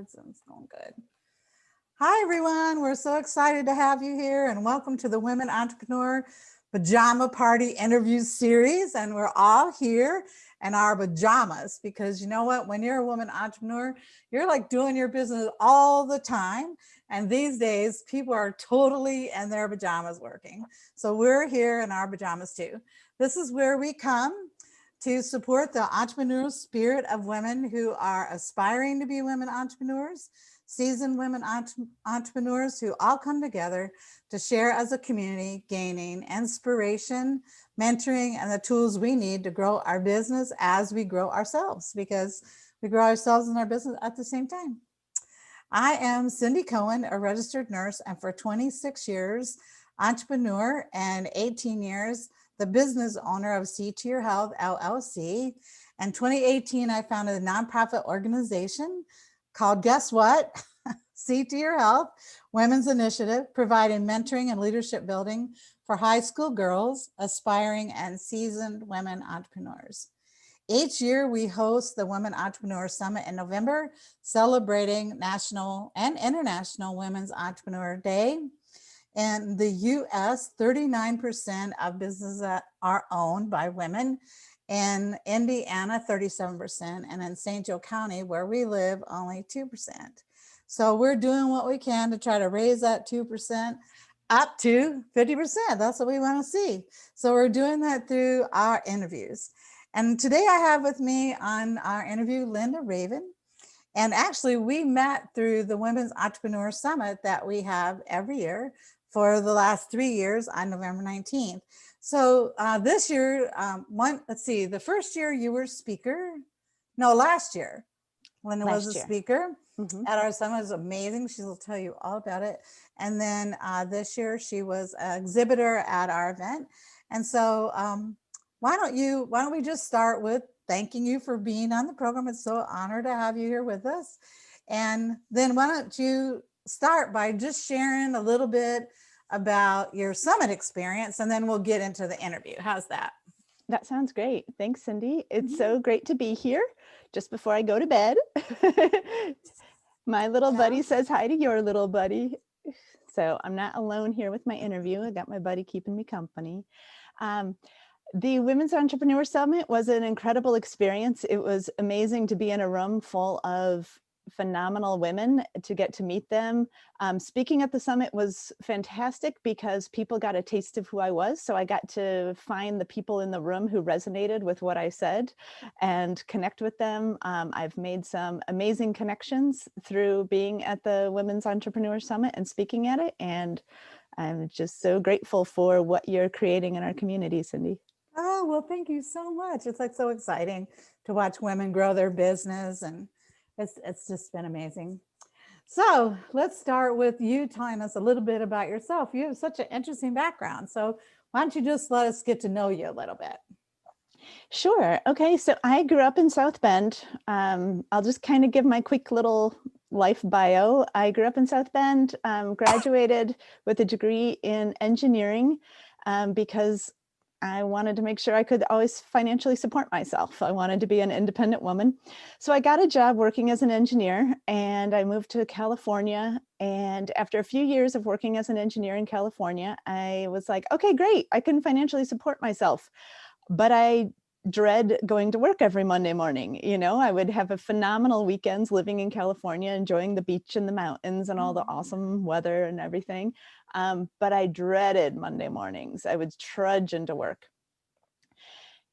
cards and it's going good. Hi, everyone. We're so excited to have you here and welcome to the Women Entrepreneur Pajama Party interview series. And we're all here in our pajamas because you know what? When you're a woman entrepreneur, you're like doing your business all the time. And these days, people are totally in their pajamas working. So we're here in our pajamas too. This is where we come to support the entrepreneurial spirit of women who are aspiring to be women entrepreneurs, seasoned women entrepreneurs who all come together to share as a community, gaining inspiration, mentoring, and the tools we need to grow our business as we grow ourselves, because we grow ourselves and our business at the same time. I am Cindy Cohen, a registered nurse, and for 26 years, entrepreneur, and 18 years, the business owner of See to Your Health, LLC. In 2018, I founded a nonprofit organization called, guess what? See to Your Health Women's Initiative, providing mentoring and leadership building for high school girls, aspiring and seasoned women entrepreneurs. Each year, we host the Women Entrepreneur Summit in November, celebrating National and International Women's Entrepreneur Day. In the US, 39% of businesses are owned by women. In Indiana, 37%, and in St. Joe County, where we live, only 2%. So we're doing what we can to try to raise that 2% up to 50%. That's what we want to see. So we're doing that through our interviews. And today I have with me on our interview, Linda Raven. And actually we met through the Women's Entrepreneur Summit that we have every year for the last 3 years on November 19th. So this year, the first year you were speaker. No, last year, Linda was a speaker at our summit. It was amazing. She will tell you all about it. And then this year she was an exhibitor at our event. And so why don't we just start with thanking you for being on the program. It's so an honor to have you here with us. And then why don't you start by just sharing a little bit about your summit experience, and then we'll get into the interview. How's that? That sounds great. Thanks, Cindy. It's so great to be here just before I go to bed. My little buddy says hi to your little buddy. So I'm not alone here with my interview. I got my buddy keeping me company. The Women's Entrepreneur Summit was an incredible experience. It was amazing to be in a room full of phenomenal women, to get to meet them. Speaking at the summit was fantastic because people got a taste of who I was. So I got to find the people in the room who resonated with what I said and connect with them. I've made some amazing connections through being at the Women's Entrepreneur Summit and speaking at it. And I'm just so grateful for what you're creating in our community, Cindy. Oh, well, thank you so much. It's like so exciting to watch women grow their business, and it's just been amazing. So let's start with you telling us a little bit about yourself. You have such an interesting background. So why don't you just let us get to know you a little bit? Sure. Okay. So I grew up in South Bend. I'll just kind of give my quick little life bio. I grew up in South Bend, graduated with a degree in engineering because I wanted to make sure I could always financially support myself. I wanted to be an independent woman. So I got a job working as an engineer, and I moved to California. And after a few years of working as an engineer in California, I was like, okay, great. I can financially support myself. But I dread going to work every Monday morning. You know, I would have a phenomenal weekends living in California, enjoying the beach and the mountains and all the awesome weather and everything. But I dreaded Monday mornings. I would trudge into work.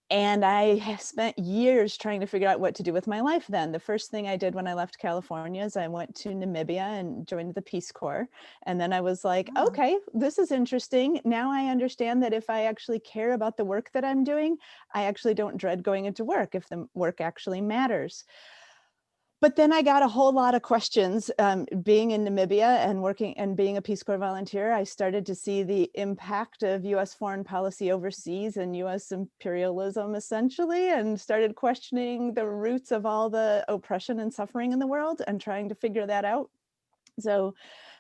And I spent years trying to figure out what to do with my life then. The first thing I did when I left California is I went to Namibia and joined the Peace Corps. And then I was like, okay, this is interesting. Now I understand that if I actually care about the work that I'm doing, I actually don't dread going into work if the work actually matters. But then I got a whole lot of questions. Being in Namibia and working and being a Peace Corps volunteer, I started to see the impact of US foreign policy overseas and US imperialism, essentially, and started questioning the roots of all the oppression and suffering in the world and trying to figure that out. So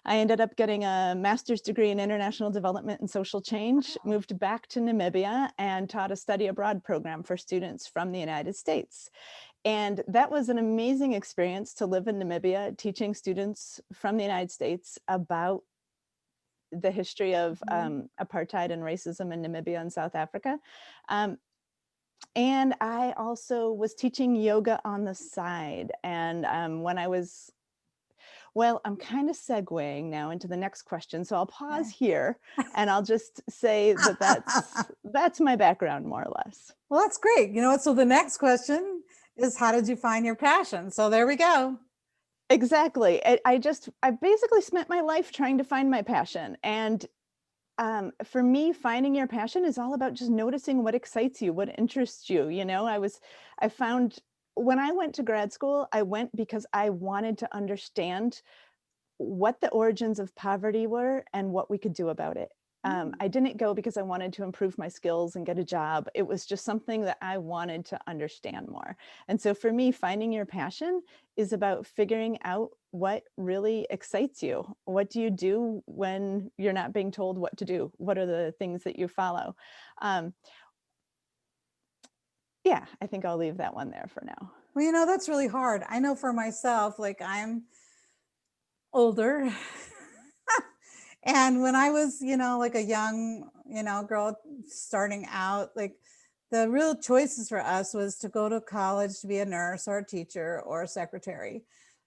I ended up getting a master's degree in international development and social change, moved back to Namibia, and taught a study abroad program for students from the United States. And that was an amazing experience to live in Namibia, teaching students from the United States about the history of apartheid and racism in Namibia and South Africa. Um, and I also was teaching yoga on the side. And when I was, well, I'm kind of segueing now into the next question. So I'll pause here and I'll just say that that's my background more or less. Well, that's great. You know what? So the next question is, how did you find your passion? So there we go. Exactly. I basically spent my life trying to find my passion. And for me, finding your passion is all about just noticing what excites you, what interests you. You know, I found when I went to grad school, I went because I wanted to understand what the origins of poverty were and what we could do about it. I didn't go because I wanted to improve my skills and get a job. It was just something that I wanted to understand more. And so for me, finding your passion is about figuring out what really excites you. What do you do when you're not being told what to do? What are the things that you follow? Yeah, I think I'll leave that one there for now. Well, you know, that's really hard. I know for myself, like I'm older. And when I was, you know, like a young, you know, girl starting out, like the real choices for us was to go to college to be a nurse or a teacher or a secretary.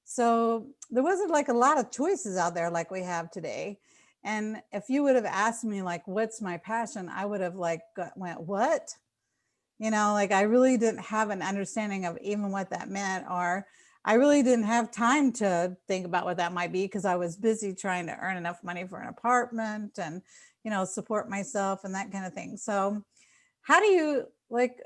So there wasn't like a lot of choices out there like we have today. And if you would have asked me like, what's my passion? I would have like went, what? You know, like I really didn't have an understanding of even what that meant, or I really didn't have time to think about what that might be because I was busy trying to earn enough money for an apartment and, you know, support myself and that kind of thing. So, how do you like,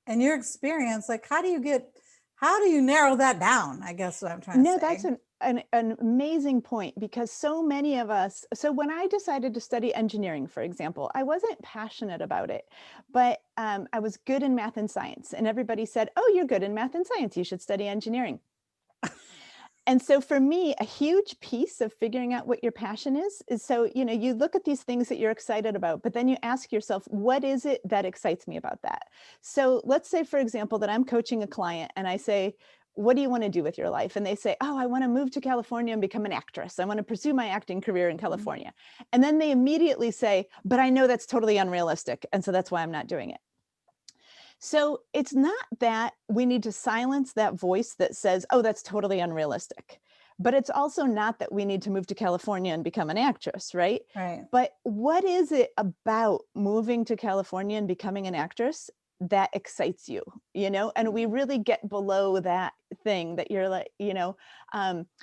in your experience, like, how do you narrow that down? I guess what I'm trying to No, say. that's an amazing point, because so many of us, so when I decided to study engineering, for example, I wasn't passionate about it, but I was good in math and science. And everybody said, oh, you're good in math and science, you should study engineering. And so for me, a huge piece of figuring out what your passion is so, you know, you look at these things that you're excited about, but then you ask yourself, what is it that excites me about that? So let's say, for example, that I'm coaching a client and I say, what do you want to do with your life? And they say, oh, I want to move to California and become an actress. I want to pursue my acting career in California. And then they immediately say, but I know that's totally unrealistic. And so that's why I'm not doing it. So it's not that we need to silence that voice that says, oh, that's totally unrealistic. But it's also not that we need to move to California and become an actress, right? Right. But what is it about moving to California and becoming an actress that excites you, you know? And we really get below that thing that you're like, you know,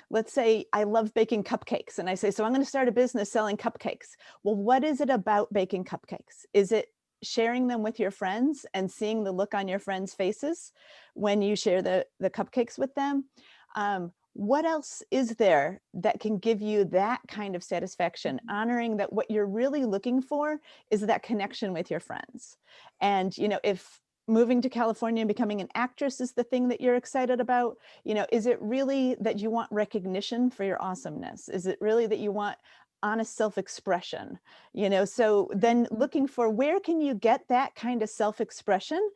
let's say I love baking cupcakes. And I say, so I'm going to start a business selling cupcakes. Well, what is it about baking cupcakes? Is it sharing them with your friends and seeing the look on your friends' faces when you share the cupcakes with them? What else is there that can give you that kind of satisfaction, honoring that what you're really looking for is that connection with your friends? And, you know, if moving to California and becoming an actress is the thing that you're excited about, you know, is it really that you want recognition for your awesomeness? Is it really that you want honest self-expression? You know, so then looking for where can you get that kind of self-expression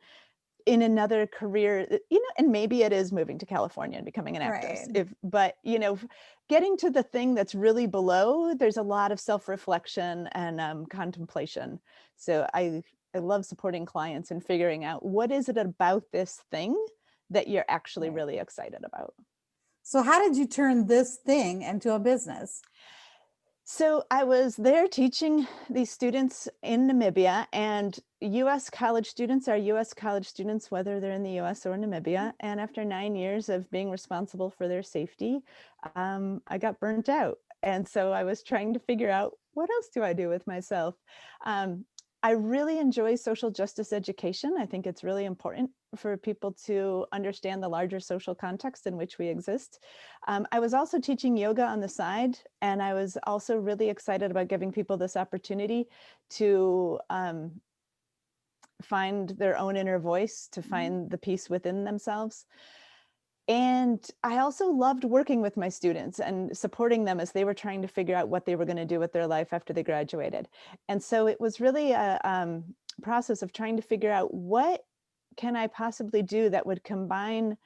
in another career, you know, and maybe it is moving to California and becoming an actress. Right. But, you know, getting to the thing that's really below, there's a lot of self-reflection and contemplation. So I love supporting clients and figuring out what is it about this thing that you're actually Right. really excited about. So, how did you turn this thing into a business? So I was there teaching these students in Namibia, and US college students are US college students, whether they're in the US or Namibia. And after 9 years of being responsible for their safety, I got burnt out. And so I was trying to figure out, what else do I do with myself? Um, I really enjoy social justice education. I think it's really important for people to understand the larger social context in which we exist. I was also teaching yoga on the side, and I was also really excited about giving people this opportunity to find their own inner voice, to find the peace within themselves. And I also loved working with my students and supporting them as they were trying to figure out what they were going to do with their life after they graduated. And so it was really a process of trying to figure out what can I possibly do that would combine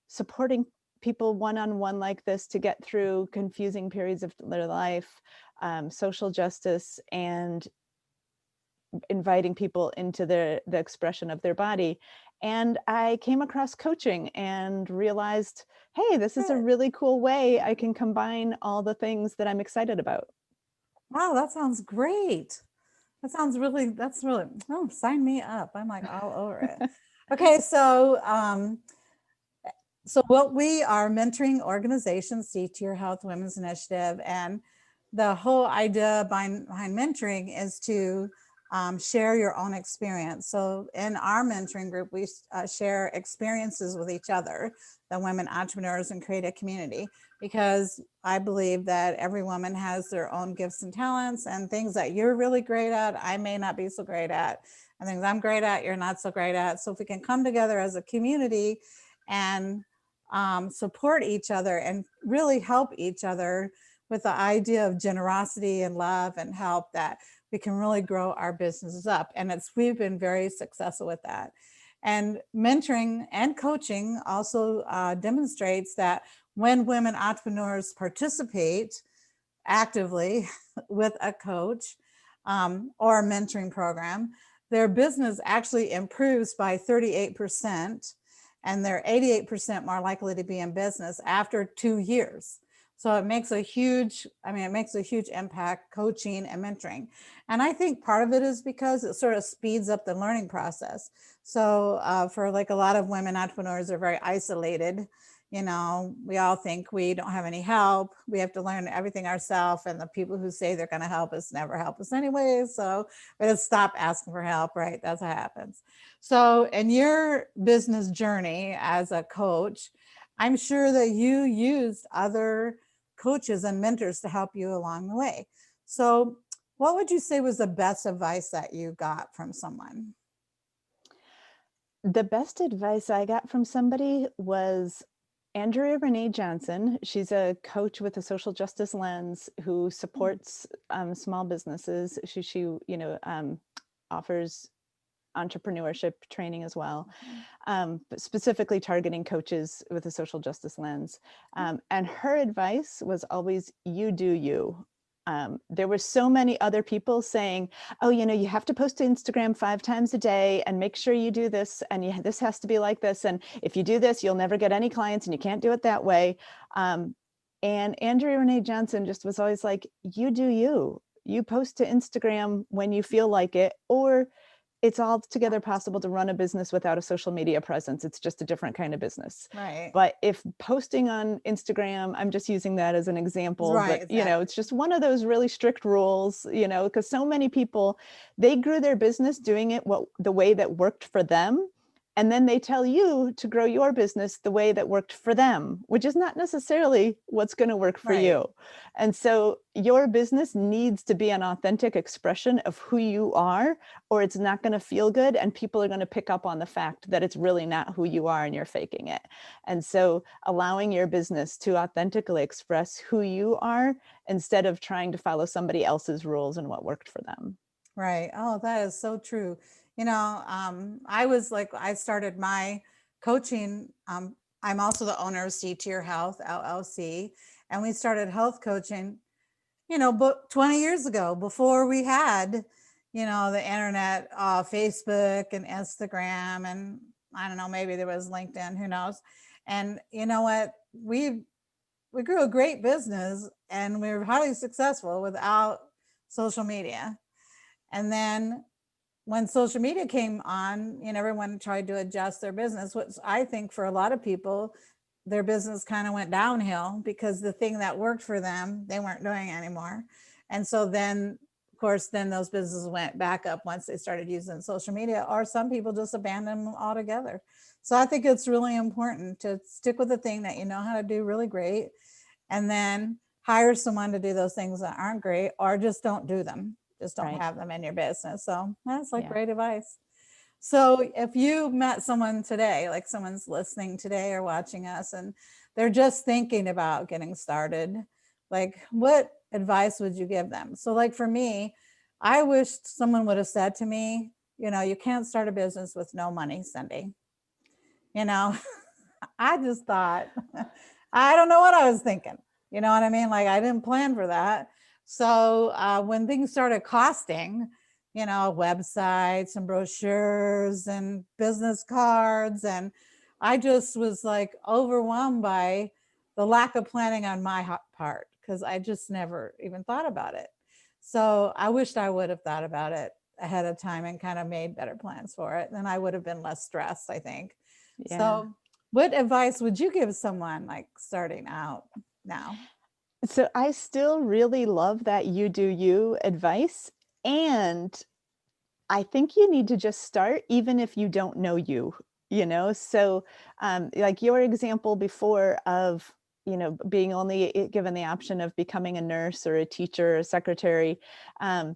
supporting people one-on-one like this to get through confusing periods of their life, social justice, and inviting people into the expression of their body. And I came across coaching and realized, hey, this is a Good. really cool way I can combine all the things that I'm excited about. Wow, that sounds great. That's really, oh, sign me up. I'm like all over it. Okay, so what we are mentoring organizations, See to Your Health Women's Initiative, and the whole idea behind mentoring is to share your own experience. So in our mentoring group, we share experiences with each other, the women entrepreneurs, and create a community, because I believe that every woman has their own gifts and talents, and things that you're really great at, I may not be so great at, and things I'm great at, you're not so great at. So if we can come together as a community and support each other and really help each other with the idea of generosity and love and help, that we can really grow our businesses up. And we've been very successful with that. And mentoring and coaching also demonstrates that when women entrepreneurs participate actively with a coach or a mentoring program, their business actually improves by 38%, and they're 88% more likely to be in business after 2 years. So it makes a huge impact, coaching and mentoring. And I think part of it is because it sort of speeds up the learning process. So for like a lot of women entrepreneurs are very isolated. We all think we don't have any help. We have to learn everything ourselves. And the people who say they're going to help us never help us anyway. So we just stop asking for help, right? That's what happens. So in your business journey as a coach, I'm sure that you used other coaches and mentors to help you along the way. So what would you say was the best advice that you got from someone? The best advice I got from somebody was Andrea Renee Johnson. She's a coach with a social justice lens who supports small businesses. She offers entrepreneurship training as well, but specifically targeting coaches with a social justice lens. And her advice was always, you do you. There were so many other people saying, oh, you have to post to Instagram 5 times a day and make sure you do this. And this has to be like this. And if you do this, you'll never get any clients and you can't do it that way. And Andrea Renee Johnson just was always like, you do you. You post to Instagram when you feel like it, or it's altogether possible to run a business without a social media presence. It's just a different kind of business. Right. But if posting on Instagram, I'm just using that as an example, Right, but exactly. it's just one of those really strict rules, because so many people, they grew their business doing it the way that worked for them. And then they tell you to grow your business the way that worked for them, which is not necessarily what's going to work for Right. you. And so your business needs to be an authentic expression of who you are, or it's not going to feel good. And people are going to pick up on the fact that it's really not who you are and you're faking it. And so allowing your business to authentically express who you are instead of trying to follow somebody else's rules and what worked for them. Right. Oh, that is so true. I started my coaching. I'm also the owner of See to Your Health LLC, and we started health coaching, but 20 years ago, before we had, the internet, Facebook and Instagram, and I don't know, maybe there was LinkedIn, who knows? And you know what? We grew a great business, and we were highly successful without social media. And then when social media came on, everyone tried to adjust their business, which I think for a lot of people, their business kind of went downhill because the thing that worked for them, they weren't doing anymore. And so then, of course, then those businesses went back up once they started using social media, or some people just abandoned them altogether. So I think it's really important to stick with the thing that you know how to do really great, and then hire someone to do those things that aren't great, or just don't do them. Just don't Right. have them in your business. So that's like Yeah. great advice. So if you met someone today, like someone's listening today or watching us, and they're just thinking about getting started, like what advice would you give them? So like for me, I wished someone would have said to me, you can't start a business with no money, Cindy. You know, I just thought, I don't know what I was thinking. You know what I mean? Like I didn't plan for that. So when things started costing, websites and brochures and business cards, and I just was like overwhelmed by the lack of planning on my part because I just never even thought about it. So I wished I would have thought about it ahead of time and kind of made better plans for it. Then I would have been less stressed, I think. Yeah. So what advice would you give someone like starting out now? So I still really love that you do you advice. And I think you need to just start even if you don't know So like your example before of, being only given the option of becoming a nurse or a teacher or a secretary. A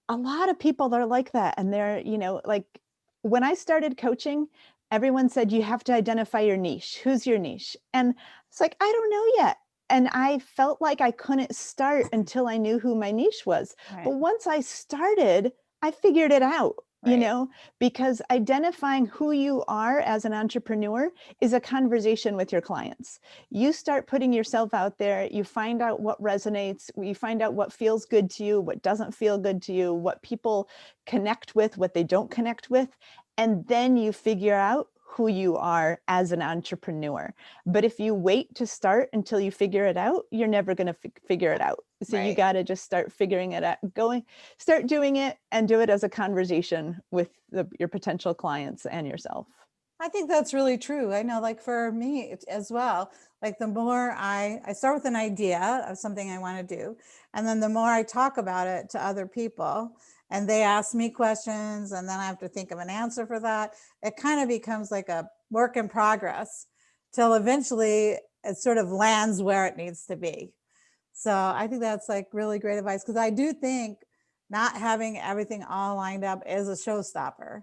lot of people are like that. And they're, like when I started coaching, everyone said, you have to identify your niche. Who's your niche? And it's like, I don't know yet. And I felt like I couldn't start until I knew who my niche was. Right. But once I started, I figured it out, Right. because identifying who you are as an entrepreneur is a conversation with your clients. You start putting yourself out there, you find out what resonates, you find out what feels good to you, what doesn't feel good to you, what people connect with, what they don't connect with, and then you figure out who you are as an entrepreneur. But if you wait to start until you figure it out, you're never going to figure it out. So you Right. got to just start figuring it out, start doing it and do it as a conversation with your potential clients and yourself. I think that's really true. I know, like for me as well, like the more I start with an idea of something I want to do, and then the more I talk about it to other people and they ask me questions and then I have to think of an answer for that, it kind of becomes like a work in progress till eventually it sort of lands where it needs to be. So I think that's like really great advice because I do think not having everything all lined up is a showstopper.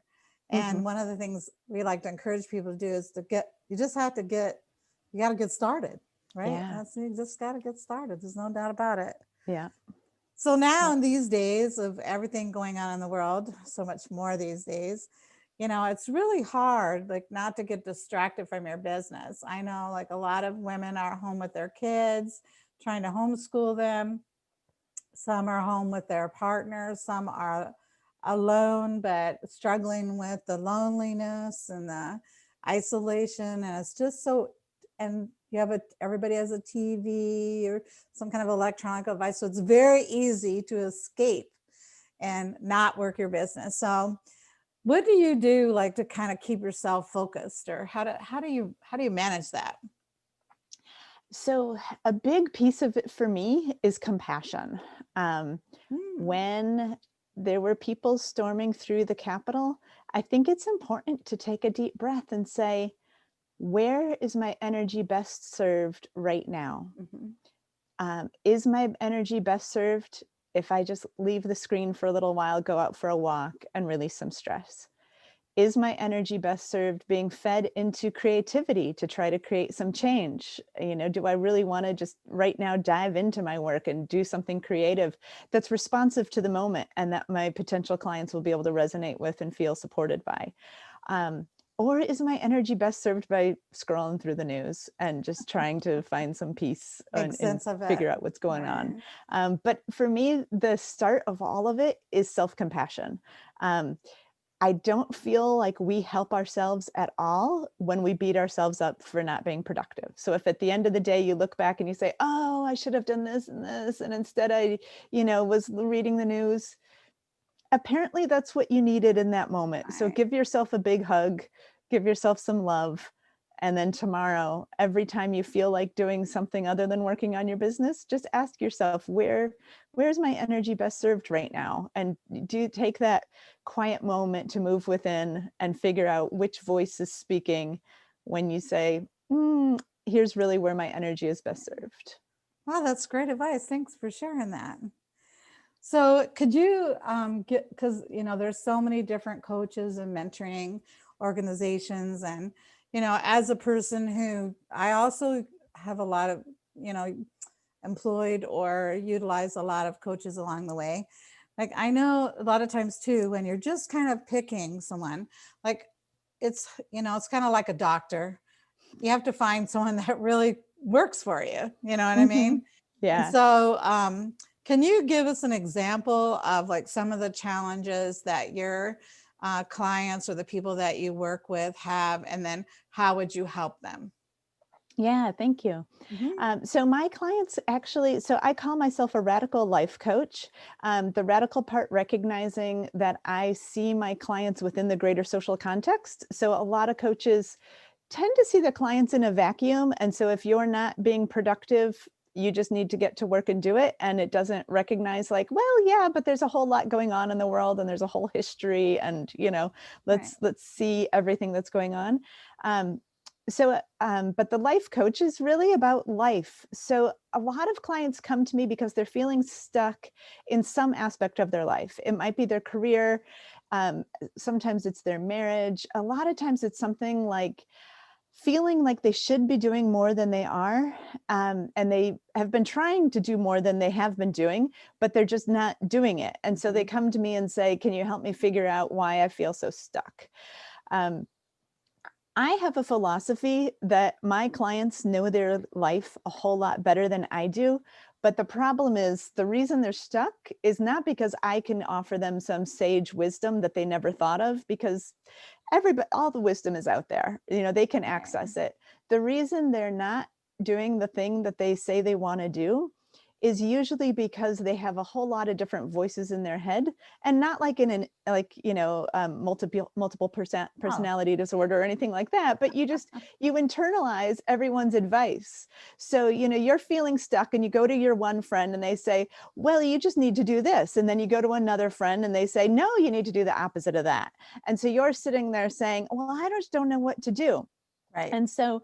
And one of the things we like to encourage people to do is you got to get started, right? Yeah. You just got to get started. There's no doubt about it. Yeah. So now in these days of everything going on in the world, so much more these days, it's really hard, like not to get distracted from your business. I know like a lot of women are home with their kids, trying to homeschool them. Some are home with their partners. Some are alone, but struggling with the loneliness and the isolation. And it's just so, and everybody has a TV or some kind of electronic device. So it's very easy to escape and not work your business. So what do you do like to kind of keep yourself focused, or how do you manage that? So a big piece of it for me is compassion. When there were people storming through the Capitol, I think it's important to take a deep breath and say, where is my energy best served right now? Is my energy best served if I just leave the screen for a little while, go out for a walk and release some stress? Is my energy best served being fed into creativity to try to create some change? Do I really want to just right now dive into my work and do something creative that's responsive to the moment and that my potential clients will be able to resonate with and feel supported by? Or is my energy best served by scrolling through the news and just trying to find some peace and figure out what's going on? But for me, the start of all of it is self-compassion. I don't feel like we help ourselves at all when we beat ourselves up for not being productive. So if at the end of the day you look back and you say, oh, I should have done this and this, and instead I, was reading the news, apparently that's what you needed in that moment. So give yourself a big hug, give yourself some love. And then tomorrow, every time you feel like doing something other than working on your business, just ask yourself, where's my energy best served right now? And do you take that quiet moment to move within and figure out which voice is speaking when you say, here's really where my energy is best served. Wow, that's great advice. Thanks for sharing that. So could you because there's so many different coaches and mentoring organizations, and as a person who I also have a lot of employed or utilize a lot of coaches along the way, Like I know a lot of times too, when you're just kind of picking someone, like it's, it's kind of like a doctor. You have to find someone that really works for you. You know what I Hmm. mean? And Yeah. so, can you give us an example of like some of the challenges that your clients or the people that you work with have, and then how would you help them? Yeah, thank you. Mhm. So my clients actually, so I call myself a radical life coach. The radical part recognizing that I see my clients within the greater social context. So a lot of coaches tend to see the clients in a vacuum. And so if you're not being productive, you just need to get to work and do it. And it doesn't recognize like, well, yeah, but there's a whole lot going on in the world and there's a whole history and, Right. let's see everything that's going on. Um, but the life coach is really about life. So a lot of clients come to me because they're feeling stuck in some aspect of their life. It might be their career. Sometimes it's their marriage. A lot of times it's something like feeling like they should be doing more than they are. And they have been trying to do more than they have been doing, but they're just not doing it. And so they Mhm. come to me and say, can you help me figure out why I feel so stuck? Um, I have a philosophy that my clients know their life a whole lot better than I do. But the problem is the reason they're stuck is not because I can offer them some sage wisdom that they never thought of, because everybody, all the wisdom is out there. They can Right. access it. The reason they're not doing the thing that they say they want to do is usually because they have a whole lot of different voices in their head, and not like in an like multiple Oh, personality disorder or anything like that, but you internalize everyone's advice. So you're feeling stuck and you go to your one friend and they say, well, you just need to do this, and then you go to another friend and they say, no, you need to do the opposite of that. And so you're sitting there saying, well, I just don't know what to do. right. And so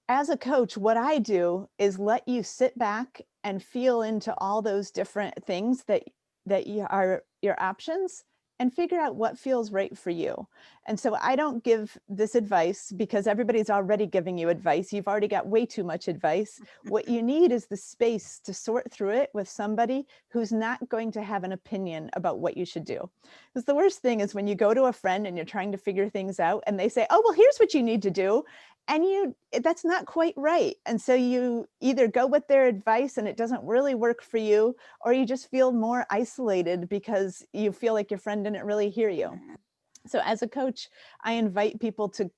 as a coach, what I do is let you sit back and feel into all those different things that you are your options, and figure out what feels right for you. And so I don't give this advice because everybody's already giving you advice. You've already got way too much advice. What you need is the space to sort through it with somebody who's not going to have an opinion about what you should do. Because the worst thing is when you go to a friend and you're trying to figure things out and they say, oh, well, here's what you need to do, and that's not quite right. And so you either go with their advice and it doesn't really work for you, or you just feel more isolated because you feel like your friend didn't really hear you. So as a coach, I invite people to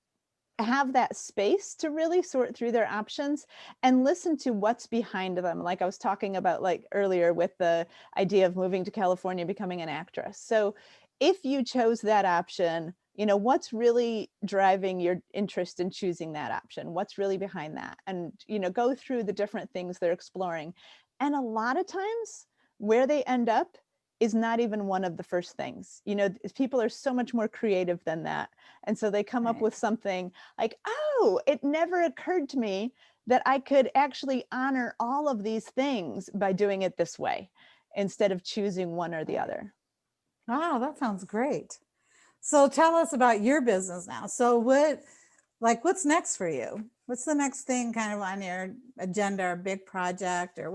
have that space to really sort through their options and listen to what's behind them, like I was talking about like earlier with the idea of moving to California, becoming an actress. So if you chose that option, what's really driving your interest in choosing that option? What's really behind that? And go through the different things they're exploring. And a lot of times where they end up is not even one of the first things. People are so much more creative than that. And so they come up Right. with something like, oh, it never occurred to me that I could actually honor all of these things by doing it this way, instead of choosing one or the Right. other. Wow, that sounds great. So tell us about your business now. So what's next for you? What's the next thing kind of on your agenda, or big project, or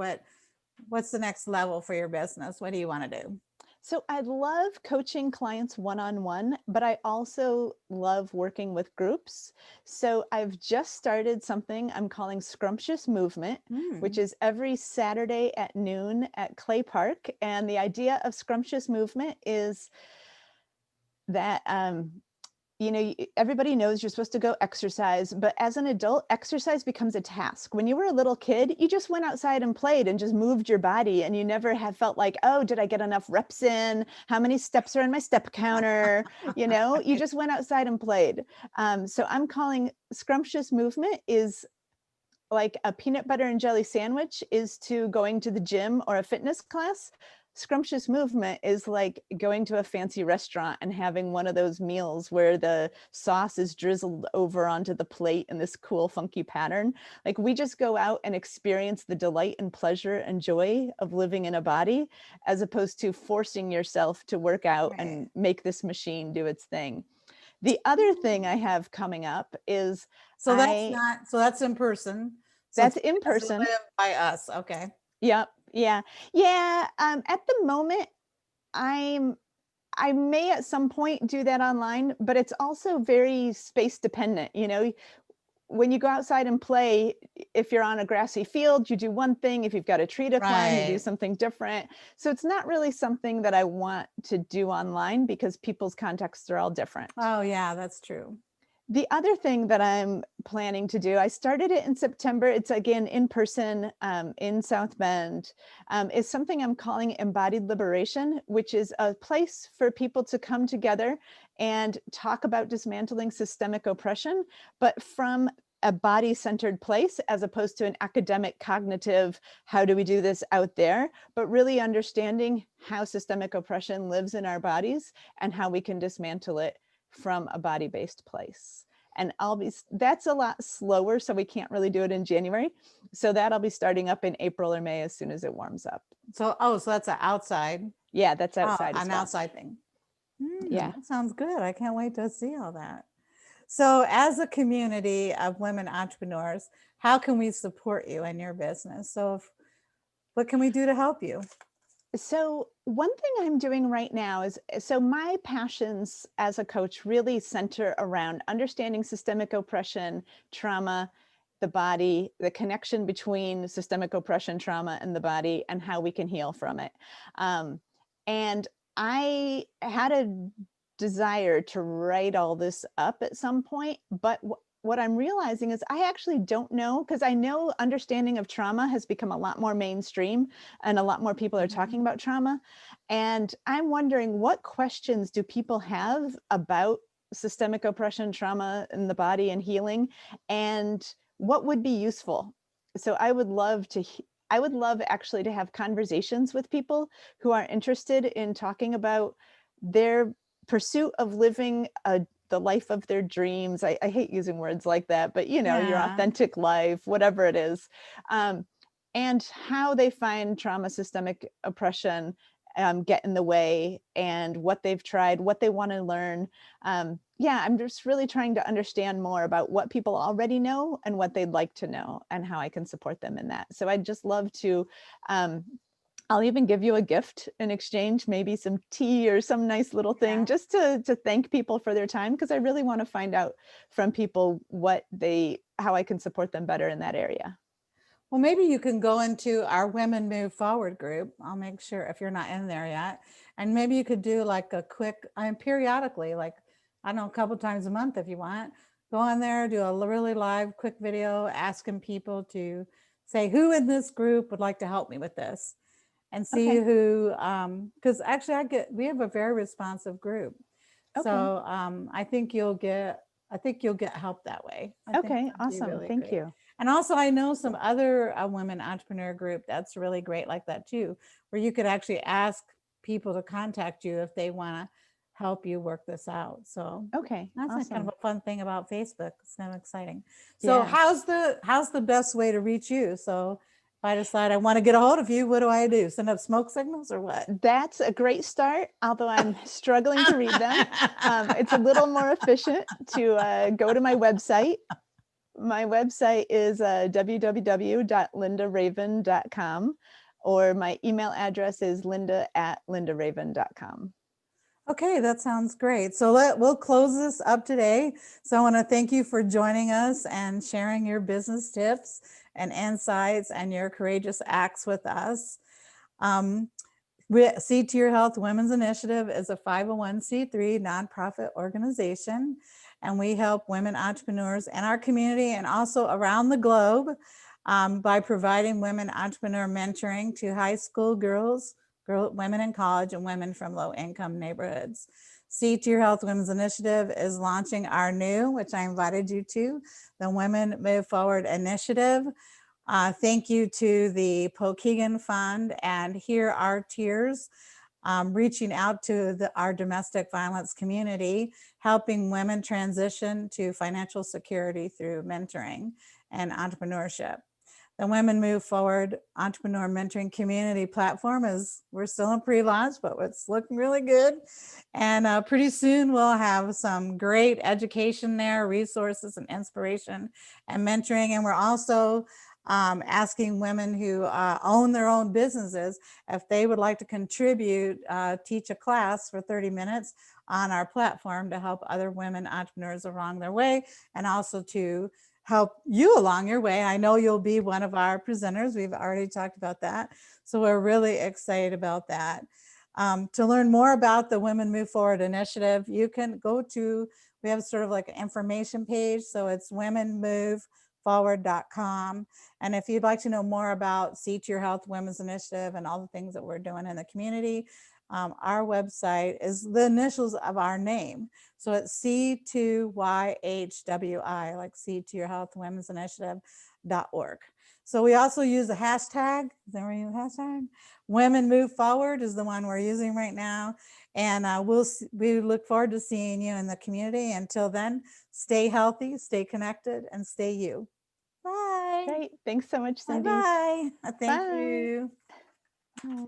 what's the next level for your business? What do you want to do? So I love coaching clients one-on-one, but I also love working with groups. So I've just started something I'm calling Scrumptious Movement, which Hmm. is every Saturday at noon at Clay Park. And the idea of Scrumptious Movement is that everybody knows you're supposed to go exercise, but as an adult, exercise becomes a task. When you were a little kid, you just went outside and played and just moved your body, and you never have felt like, oh, did I get enough reps in? How many steps are in my step counter? You just went outside and played. So I'm calling Scrumptious Movement is like a peanut butter and jelly sandwich is to going to the gym or a fitness class. Scrumptious movement is like going to a fancy restaurant and having one of those meals where the sauce is drizzled over onto the plate in this cool, funky pattern. Like we just go out and experience the delight and pleasure and joy of living in a body, as opposed to forcing yourself to work out Right. and make this machine do its thing. The other thing I have coming up is So that's in person. So that's it's in as person. live by us. Okay. Yep. Yeah. Yeah. At the moment, I may at some point do that online, but it's also very space dependent. You know, when you go outside and play, if you're on a grassy field, you do one thing. If you've got a tree to climb, you do Right. something different. So it's not really something that I want to do online because people's contexts are all different. Oh, yeah, that's true. The other thing that I'm planning to do, I started it in September. It's again in person in South Bend, is something I'm calling Embodied Liberation, which is a place for people to come together and talk about dismantling systemic oppression, but from a body-centered place as opposed to an academic cognitive, how do we do this out there, but really understanding how systemic oppression lives in our bodies and how we can dismantle it from a body-based place. And that's a lot slower, so we can't really do it in January. So that'll be starting up in April or May as soon as it warms up. So, so that's an outside. Yeah, that's outside as An well. outside thing. Yeah. That sounds good. I can't wait to see all that. So as a community of women entrepreneurs, how can we support you in your business? What can we do to help you? So one thing I'm doing right now is, so my passions as a coach really center around understanding systemic oppression, trauma, the body, the connection between systemic oppression, trauma, and the body, and how we can heal from it. And I had a desire to write all this up at some point, but what I'm realizing is I actually don't know, because I know understanding of trauma has become a lot more mainstream and a lot more people are talking about trauma. And I'm wondering, what questions do people have about systemic oppression, trauma in the body and healing, and what would be useful? So I would love actually to have conversations with people who are interested in talking about their pursuit of living the life of their dreams. I hate using words like that, but you know, your Yeah. authentic life, whatever it is, and how they find trauma, systemic oppression get in the way, and what they've tried, what they want to learn. Yeah, I'm just really trying to understand more about what people already know and what they'd like to know, and how I can support them in that. So I'd just love to I'll even give you a gift in exchange, maybe some tea or some nice little thing, just to thank people for their time, because I really want to find out from people how I can support them better in that area. Well, maybe you can go into our Women Move Forward group. I'll make sure, if you're not in there yet, and maybe you could do like a quick, periodically, like, I don't know, a couple times a month if you want. Go on there, do a really live quick video asking people to say who in this group would like to help me with this, and see Okay. who, because actually we have a very responsive group. Okay. So I think you'll get help that way. Okay, awesome. Really Thank great. you. And also I know some other women entrepreneur group that's really great like that too, where you could actually ask people to contact you if they want to help you work this out. So Okay, that's awesome. kind of a fun thing about Facebook. It's kind of exciting. So how's the best way to reach you? So if I decide I want to get a hold of you, what do I do? Send up smoke signals or what? That's a great start, although I'm struggling to read them. It's a little more efficient to go to my website. My website is www.lindaraven.com, or my email address is linda@lindaraven.com. Okay, that sounds great. So we'll close this up today. So I want to thank you for joining us and sharing your business tips and insights and your courageous acts with us. See to Your Health Women's Initiative is a 501c3 nonprofit organization, and we help women entrepreneurs in our community and also around the globe by providing women entrepreneur mentoring to high school girls, women in college, and women from low-income neighborhoods. See to Your Health Women's Initiative is launching our new, which I invited you to, the Women Move Forward Initiative. Thank you to the Pokagon Fund and Here Are Tears, reaching out to our domestic violence community, helping women transition to financial security through mentoring and entrepreneurship. The Women Move Forward Entrepreneur Mentoring Community Platform we're still in pre-launch, but it's looking really good. And pretty soon we'll have some great education there, resources and inspiration and mentoring. And we're also asking women who own their own businesses if they would like to contribute, teach a class for 30 minutes on our platform to help other women entrepreneurs along their way, and also to help you along your way. I know you'll be one of our presenters. We've already talked about that. So we're really excited about that. To learn more about the Women Move Forward initiative, you can go to, we have sort of like an information page. So it's womenmoveforward.com. And if you'd like to know more about See to Your Health Women's Initiative and all the things that we're doing in the community, our website is the initials of our name. So it's C2YHWI, like See to Your Health Women's Initiative.org. So we also use the hashtag. Is that where you use hashtag? Women Move Forward is the one we're using right now. And we look forward to seeing you in the community. Until then, stay healthy, stay connected, and stay you. Bye. Great. Thanks so much, Cindy. Bye-bye. Thank Bye. you. Bye.